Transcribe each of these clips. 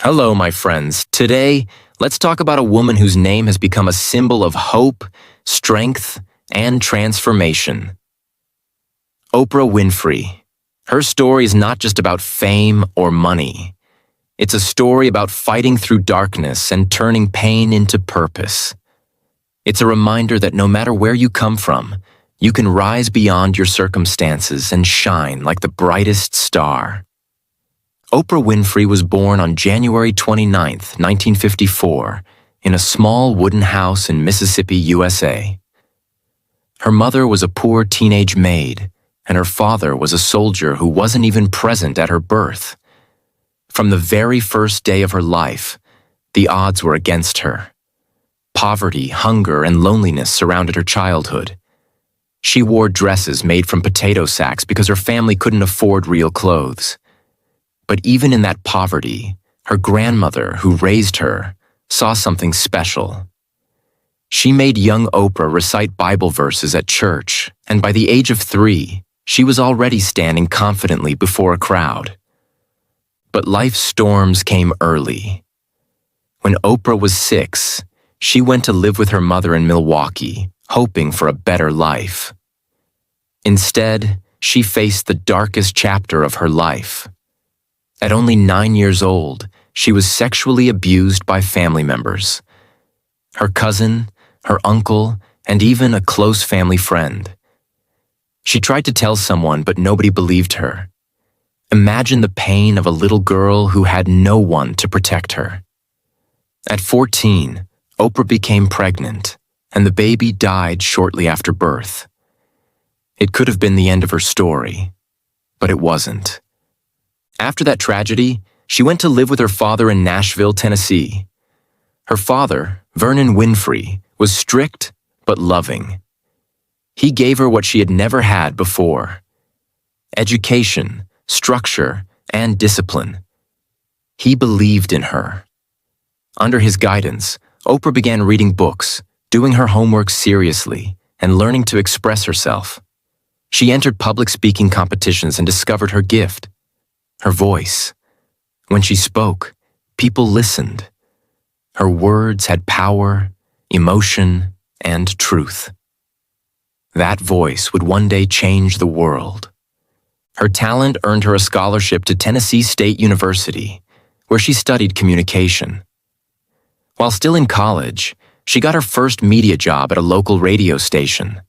Hello, my friends. Today, let's talk about a woman whose name has become a symbol of hope, strength, and transformation. Oprah Winfrey. Her story is not just about fame or money. It's a story about fighting through darkness and turning pain into purpose. It's a reminder that no matter where you come from, you can rise beyond your circumstances and shine like the brightest star. Oprah Winfrey was born on January 29, 1954, in a small wooden house in Mississippi, USA. Her mother was a poor teenage maid, and her father was a soldier who wasn't even present at her birth. From the very first day of her life, the odds were against her. Poverty, hunger, and loneliness surrounded her childhood. She wore dresses made from potato sacks because her family couldn't afford real clothes. But even in that poverty, her grandmother, who raised her, saw something special. She made young Oprah recite Bible verses at church, and by the age of 3, she was already standing confidently before a crowd. But life's storms came early. When Oprah was 6, she went to live with her mother in Milwaukee, hoping for a better life. Instead, she faced the darkest chapter of her life. At only 9 years old, she was sexually abused by family members. Her cousin, her uncle, and even a close family friend. She tried to tell someone, but nobody believed her. Imagine the pain of a little girl who had no one to protect her. At 14, Oprah became pregnant, and the baby died shortly after birth. It could have been the end of her story, but it wasn't. After that tragedy, she went to live with her father in Nashville, Tennessee. Her father, Vernon Winfrey, was strict but loving. He gave her what she had never had before: education, structure, and discipline. He believed in her. Under his guidance, Oprah began reading books, doing her homework seriously, and learning to express herself. She entered public speaking competitions and discovered her gift: her voice. When she spoke, people listened. Her words had power, emotion, and truth. That voice would one day change the world. Her talent earned her a scholarship to Tennessee State University, where she studied communication. While still in college, she got her first media job at a local radio station.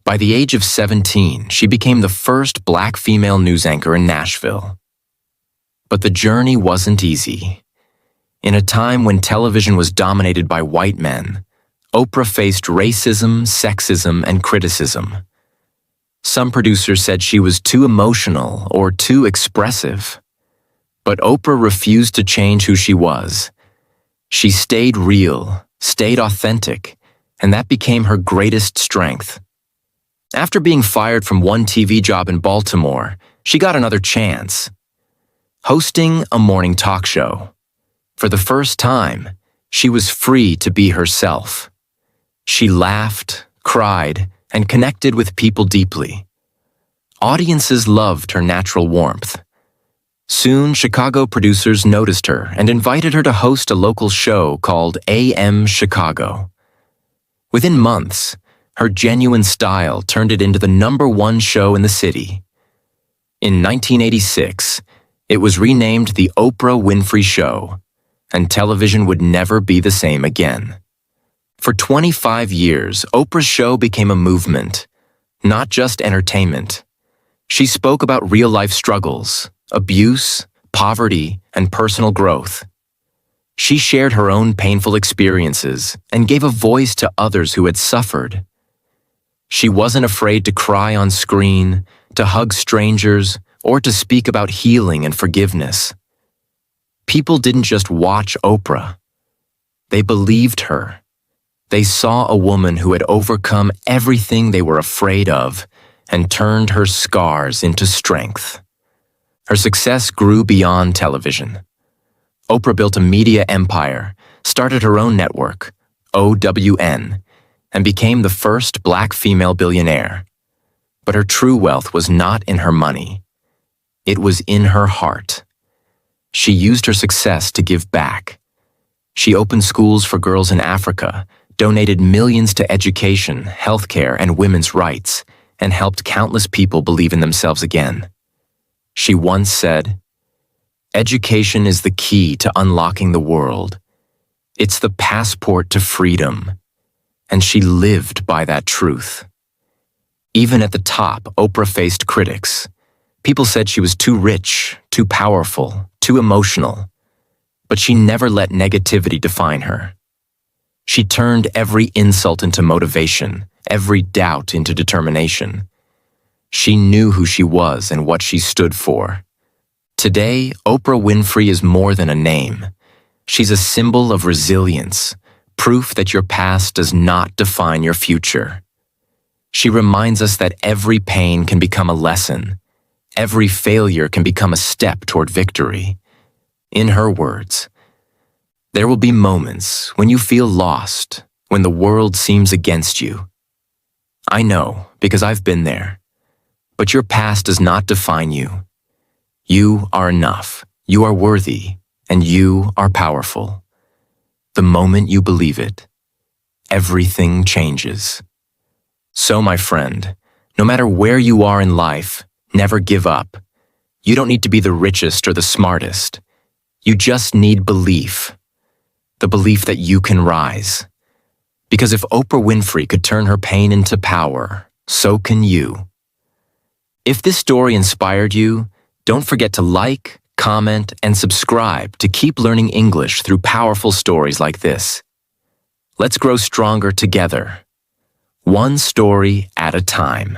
By the age of 17, she became the first Black female news anchor in Nashville. But the journey wasn't easy. In a time when television was dominated by white men, Oprah faced racism, sexism, and criticism. Some producers said she was too emotional or too expressive. But Oprah refused to change who she was. She stayed real, stayed authentic, and that became her greatest strength. After being fired from one TV job in Baltimore, she got another chance: hosting a morning talk show. For the first time, she was free to be herself. She laughed, cried, and connected with people deeply. Audiences loved her natural warmth. Soon, Chicago producers noticed her and invited her to host a local show called AM Chicago. Within months, her genuine style turned it into the #1 show in the city. In 1986, it was renamed The Oprah Winfrey Show, and television would never be the same again. For 25 years, Oprah's show became a movement, not just entertainment. She spoke about real-life struggles, abuse, poverty, and personal growth. She shared her own painful experiences and gave a voice to others who had suffered. She wasn't afraid to cry on screen, to hug strangers, or to speak about healing and forgiveness. People didn't just watch Oprah. They believed her. They saw a woman who had overcome everything they were afraid of and turned her scars into strength. Her success grew beyond television. Oprah built a media empire, started her own network, OWN, and became the first Black female billionaire. But her true wealth was not in her money. It was in her heart. She used her success to give back. She opened schools for girls in Africa, donated millions to education, healthcare, and women's rights, and helped countless people believe in themselves again. She once said, "Education is the key to unlocking the world. It's the passport to freedom." And she lived by that truth. Even at the top, Oprah faced critics. People said she was too rich, too powerful, too emotional. But she never let negativity define her. She turned every insult into motivation, every doubt into determination. She knew who she was and what she stood for. Today, Oprah Winfrey is more than a name. She's a symbol of resilience, proof that your past does not define your future. She reminds us that every pain can become a lesson. Every failure can become a step toward victory. In her words, "There will be moments when you feel lost, when the world seems against you. I know, because I've been there. But your past does not define you. You are enough, you are worthy, and you are powerful. The moment you believe it, everything changes." So, my friend, no matter where you are in life, never give up. You don't need to be the richest or the smartest. You just need belief. The belief that you can rise. Because if Oprah Winfrey could turn her pain into power, so can you. If this story inspired you, don't forget to like, comment, and subscribe to keep learning English through powerful stories like this. Let's grow stronger together, one story at a time.